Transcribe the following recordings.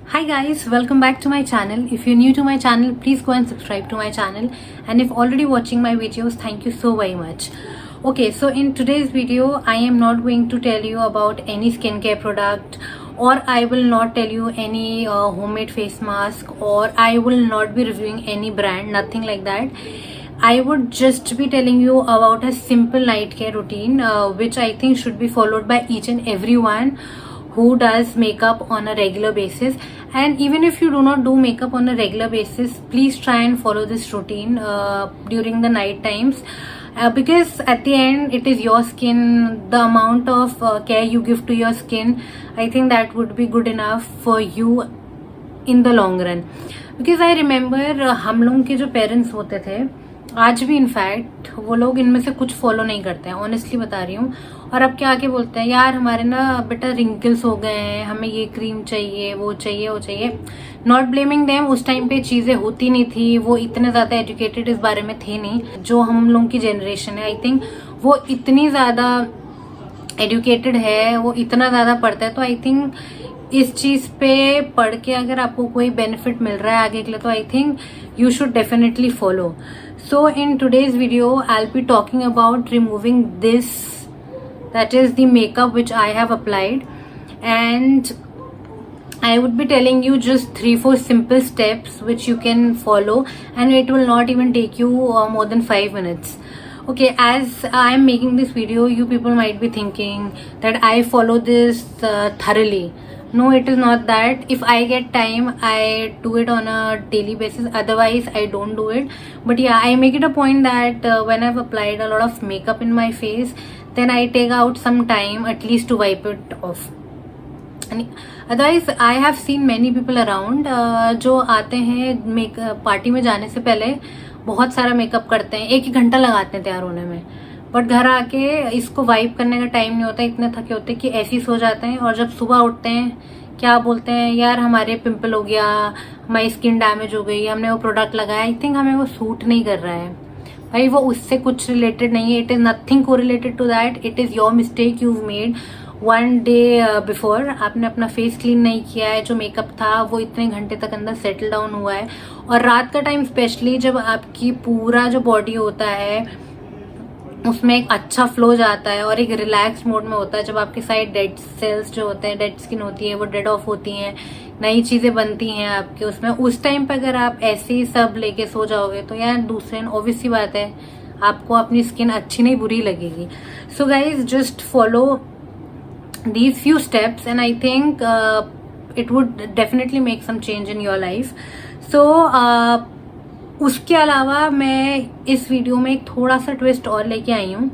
Hi guys, welcome back to my channel. If you're new to my channel, please go and subscribe to my channel. And if already watching my videos, thank you so very much. Okay, so in today's video, I am not going to tell you about any skincare product, or I will not tell you any homemade face mask, or I will not be reviewing any brand, nothing like that. I would just be telling you about a simple night care routine, which I think should be followed by each and everyone who does makeup on a regular basis. And even if you do not do makeup on a regular basis, please try and follow this routine during the night times, because at the end it is your skin. The amount of care you give to your skin, I think that would be good enough for you in the long run. Because I remember हम लोग के जो parents होते थे, आज भी in fact वो लोग इनमें से कुछ फॉलो नहीं करते हैं, ऑनेस्टली बता रही हूँ. और अब क्या आके बोलते हैं, यार हमारे ना बेटा रिंकल्स हो गए हैं, हमें ये क्रीम चाहिए, वो चाहिए, वो चाहिए. नॉट ब्लेमिंग देम, उस टाइम पे चीज़ें होती नहीं थी, वो इतने ज़्यादा एजुकेटेड इस बारे में थे नहीं. जो हम लोगों की जनरेशन है, आई थिंक वो इतनी ज़्यादा एजुकेटेड है, वो इतना ज़्यादा पढ़ता है. तो आई थिंक इस चीज़ पे पढ़ के अगर आपको कोई बेनिफिट मिल रहा है आगे के लिए, तो I think you should definitely follow. So in today's video I'll be talking about removing this, that is the makeup which I have applied, and I would be telling you just 3-4 simple steps which you can follow, and it will not even take you more than 5 minutes. Okay, as I am making this video, you people might be thinking that I follow this thoroughly. No, it is not that. If I get time, I do it on a daily basis. Otherwise, I don't do it. But yeah, I make it a point that when I've applied a lot of makeup in my face, then I take out some time at least to wipe it off. And otherwise, I have seen many people around जो आते हैं party में जाने से पहले बहुत सारा makeup करते हैं, 1-1 घंटा लगाते हैं तैयार होने में. बट घर आके इसको वाइप करने का टाइम नहीं होता, इतने थके होते हैं कि ऐसे ही सो जाते हैं. और जब सुबह उठते हैं क्या बोलते हैं, यार हमारे पिंपल हो गया, हमारी स्किन डैमेज हो गई, हमने वो प्रोडक्ट लगाया, आई थिंक हमें वो सूट नहीं कर रहा है. भाई वो उससे कुछ रिलेटेड नहीं है. It is nothing to related to that. It is your mistake you made one day before. आपने अपना फेस क्लीन नहीं किया है, जो मेकअप था वो इतने घंटे तक अंदर सेटल डाउन हुआ है. और रात का टाइम स्पेशली, जब आपकी पूरा जो बॉडी होता है उसमें एक अच्छा फ्लो जाता है और एक रिलैक्स मोड में होता है, जब आपके साइड डेड सेल्स जो होते हैं, डेड स्किन होती है, वो डेड ऑफ होती हैं, नई चीज़ें बनती हैं आपके उसमें. उस टाइम पे अगर आप ऐसे ही सब लेके सो जाओगे तो यार दूसरे ऑब्वियस सी बात है, आपको अपनी स्किन अच्छी नहीं बुरी लगेगी. So guys, just follow these few steps and I think it would definitely make some change in your life. So उसके अलावा मैं इस वीडियो में एक थोड़ा सा ट्विस्ट और लेके आई हूँ.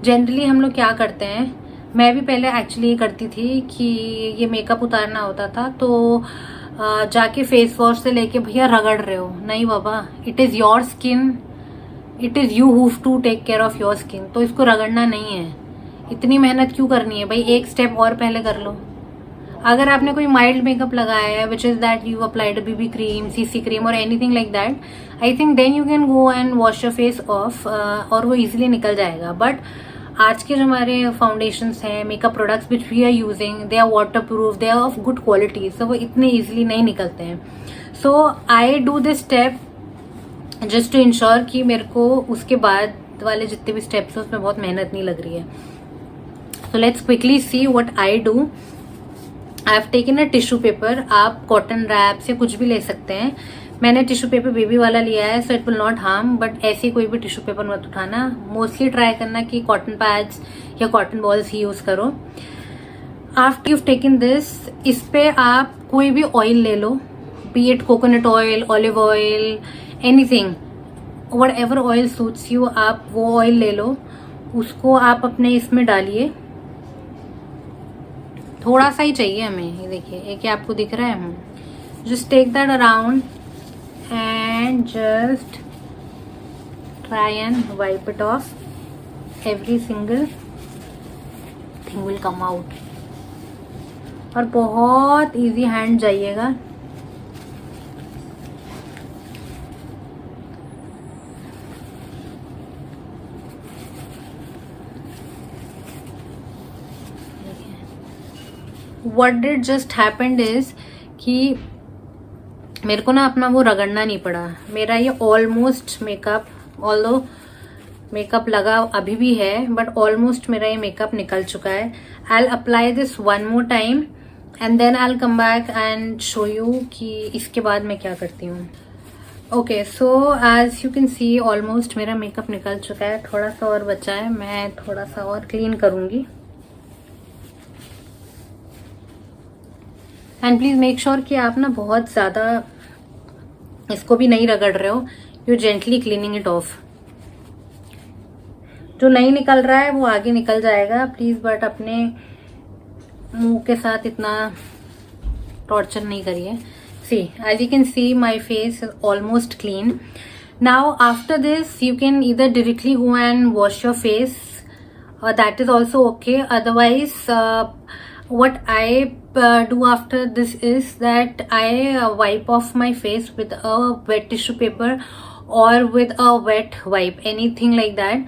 जनरली हम लोग क्या करते हैं, मैं भी पहले एक्चुअली ये करती थी कि ये मेकअप उतारना होता था तो जाके फेस वॉश से लेके भैया रगड़ रहे हो. नहीं बाबा, it is your skin, it is you who to take care of your skin. तो इसको रगड़ना नहीं है. इतनी मेहनत क्यों करनी है भाई, एक स्टेप और पहले कर लो. अगर आपने कोई माइल्ड मेकअप लगाया है, which is that you applied BB cream, CC cream और anything like that, I think then you can go and wash your face off और वो इजीली निकल जाएगा. बट आज के जो हमारे फाउंडेशंस हैं, makeup products which we are using, they are water proof, they are of good quality, so वो इतने ईजिली नहीं निकलते हैं. So I do this step just to ensure कि मेरे को उसके बाद वाले जितने भी स्टेप्स हैं उसमें बहुत मेहनत नहीं लग रही है. So let's quickly see what I do. I have taken a tissue paper. आप कॉटन रैप से कुछ भी ले सकते हैं. मैंने टिश्यू पेपर बेबी वाला लिया है, so it will not harm. But ऐसे कोई भी टिश्यू पेपर मत उठाना. मोस्टली ट्राई करना कि कॉटन पैड्स या कॉटन बॉल्स ही यूज करो. आफ्टर you've taken this, इस पे आप कोई भी ऑयल ले लो, be it coconut oil, olive oil, anything, whatever oil suits you, आप वो ऑयल ले लो. उसको आप अपने इसमें डालिए. थोड़ा सा ही चाहिए हमें, ये देखिए, एक आपको दिख रहा है. Just take that around and just try and wipe it off. Every single thing will come out. और बहुत इजी हैंड जाइएगा. what did just happened is कि मेरे को ना अपना वो रगड़ना नहीं पड़ा। मेरा ये ऑलमोस्ट मेकअप, ऑल्दो मेकअप लगा अभी भी है, बट ऑलमोस्ट मेरा ये मेकअप निकल चुका है। I will apply this one more time and then I will come back and show you कि इसके बाद मैं क्या करती हूँ। Okay, so as you can see almost मेरा मेकअप निकल चुका है। थोड़ा सा और बचा है, मैं थोड़ा सा और क्लीन करूँगी। एंड प्लीज़ मेक श्योर कि आप ना बहुत ज़्यादा इसको भी नहीं रगड़ रहे हो, you gently cleaning it of. जो नहीं निकल रहा है वो आगे निकल जाएगा प्लीज़, बट अपने मुंह के साथ इतना टॉर्चर नहीं करिए। See, as you can see my face is almost clean. Now after this you can either directly go and wash your face, that is also okay. Otherwise what I do after this is that I wipe off my face with a wet tissue paper or with a wet wipe, anything like that,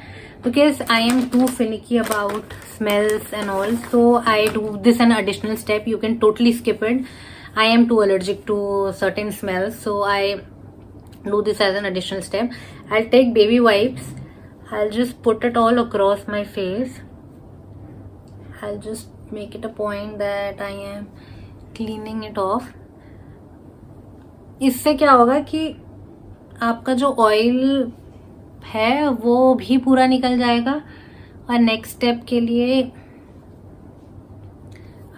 because I am too finicky about smells and all. So I do this an additional step. You can totally skip it. I am too allergic to certain smells, so I do this as an additional step. I'll take baby wipes. I'll just put it all across my face. I'll just make it a point that I am cleaning it off. इससे क्या होगा कि आपका जो oil है वो भी पूरा निकल जाएगा और नेक्स्ट स्टेप के लिए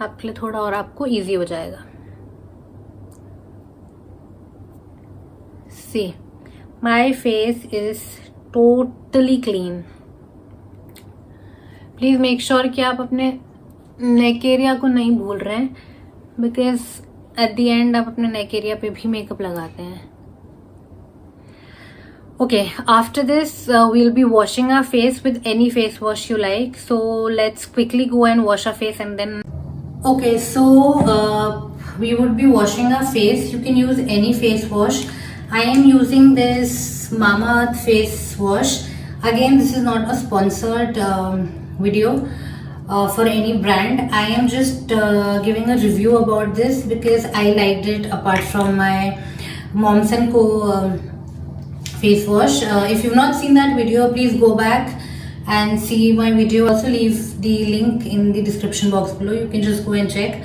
आपके लिए थोड़ा और आपको इजी हो जाएगा। See, my face is totally clean. Please make sure कि आप अपने नेक एरिया को नहीं भूल रहे हैं, बिकॉज एट द एंड आप अपने नेक एरिया पे भी मेकअप लगाते हैं। Okay, after this we'll be washing our face with any face wash you like. So let's quickly go and wash our face and then. Okay, so we would be washing our face. You can use any face wash. I am using this Mamaearth face wash. Again, this is not a sponsored video for any brand. I am just giving a review about this because I liked it apart from my Moms and Co face wash. If you've not seen that video, please go back and see my video. Also leave the link in the description box below. You can just go and check.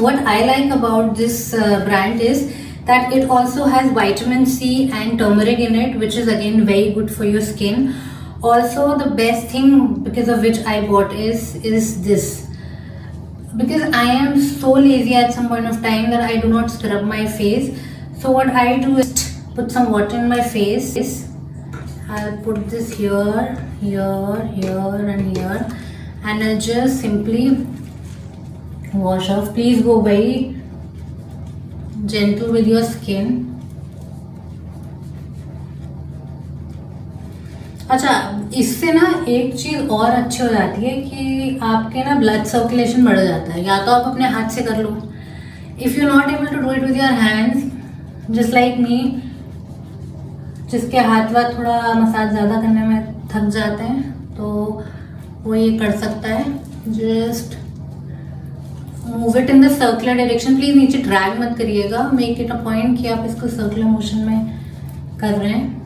What I like about this brand is that it also has vitamin C and turmeric in it, which is again very good for your skin. Also, the best thing because of which I bought is this, because I am so lazy at some point of time that I do not scrub my face. So what I do is put some water in my face. I'll put this here, here, here and here, and I'll just simply wash off. Please go very gentle with your skin. अच्छा, इससे ना एक चीज और अच्छी हो जाती है कि आपके ना ब्लड सर्कुलेशन बढ़ जाता है। या तो आप अपने हाथ से कर लो, if you not able to do it with your hands, just like me, जिसके हाथ वाथ थोड़ा मसाज ज्यादा करने में थक जाते हैं, तो वो ये कर सकता है। Just move it in the circular direction. Please नीचे ड्रैग मत करिएगा, मेक इट अ पॉइंट कि आप इसको सर्कुलर मोशन में कर रहे हैं।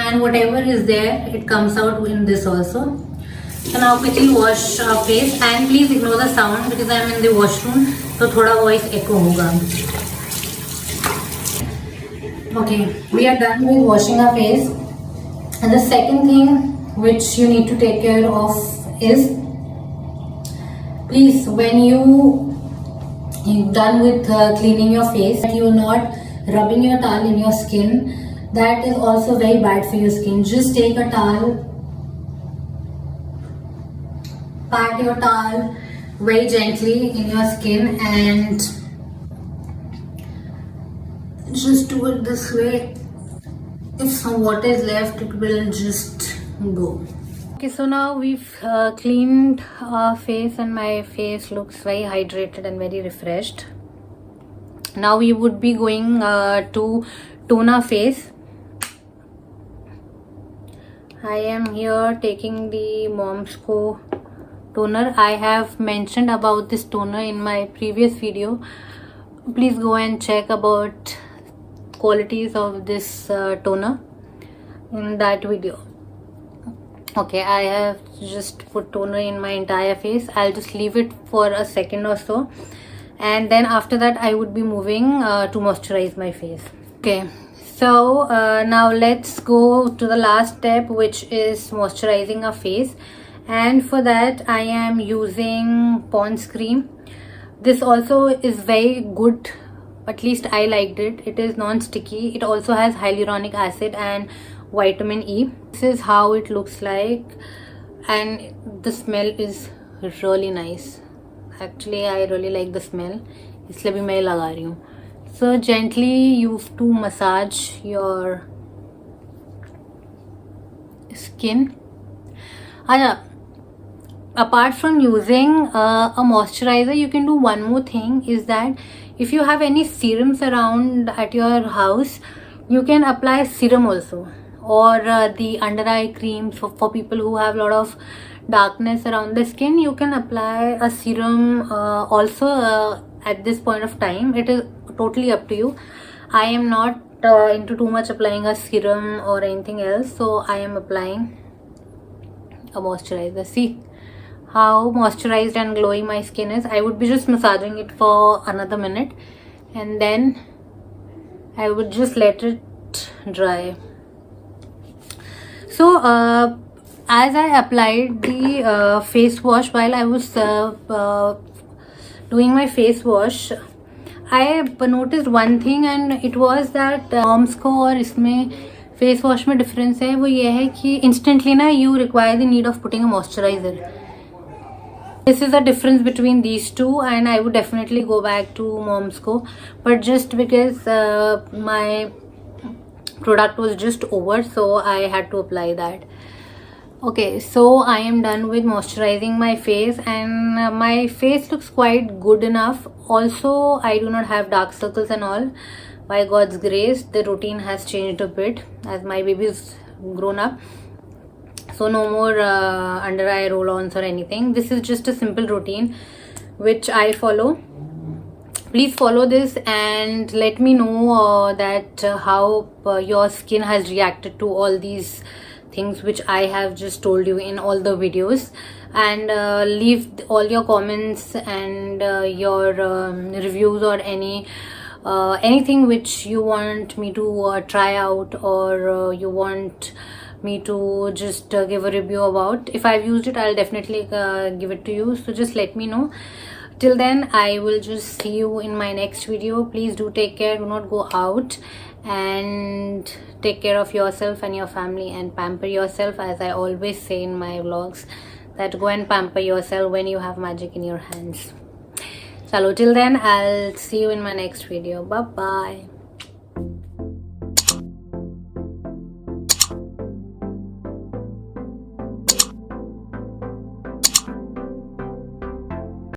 And whatever is there, it comes out in this also. So now quickly wash our face and please ignore the sound because I am in the washroom, so thoda voice echo hoga. Okay, we are done with washing our face, and the second thing which you need to take care of is, please when you're done with cleaning your face, you are not rubbing your towel in your skin. That is also very bad for your skin. Just take a towel, pat your towel very gently in your skin and just do it this way. If some water is left, it will just go. Okay, so now we've cleaned our face and my face looks very hydrated and very refreshed. Now we would be going to tone our face. I am here taking the Moms Co toner. I have mentioned about this toner in my previous video. Please go and check about qualities of this toner in that video. Okay, I have just put toner in my entire face. I'll just leave it for a second or so, and then after that I would be moving to moisturize my face. Okay, so now let's go to the last step, which is moisturizing our face. And for that I am using Pond's cream. This also is very good, at least I liked it. It is non-sticky. It also has hyaluronic acid and vitamin E. This is how it looks like, and the smell is really nice. Actually I really like the smell, इसलिए भी मैं लगा रही हूँ. So gently you have to massage your skin. Apart from using a moisturizer, you can do one more thing, is that if you have any serums around at your house, you can apply serum also, or the under eye creams for people who have a lot of darkness around the skin. You can apply a serum also at this point of time. It is totally up to you. I am not into too much applying a serum or anything else, so I am applying a moisturizer. See how moisturized and glowy my skin is. I would be just massaging it for another minute, and then I would just let it dry. So as I applied the face wash, while I was doing my face wash, I noticed one thing, and it was that Moms को और इसमें face wash में difference है. वो ये है कि instantly ना you require the need of putting a moisturizer. This is the difference between these two, and I would definitely go back to Moms Co, but just because my product was just over, so I had to apply that. Okay, so I am done with moisturizing my face, and my face looks quite good enough. Also, I do not have dark circles and all. By God's grace, the routine has changed a bit as my baby is grown up. So no more under eye roll-ons or anything. This is just a simple routine which I follow. Please follow this and let me know that how your skin has reacted to all these things which I have just told you in all the videos, and leave all your comments and your reviews, or anything which you want me to try out, or you want me to just give a review about. If I've used it, I'll definitely give it to you, so just let me know. Till then, I will just see you in my next video. Please do take care, do not go out, and take care of yourself and your family, and pamper yourself, as I always say in my vlogs, that go and pamper yourself when you have magic in your hands. Chalo, till then, I'll see you in my next video. Bye bye.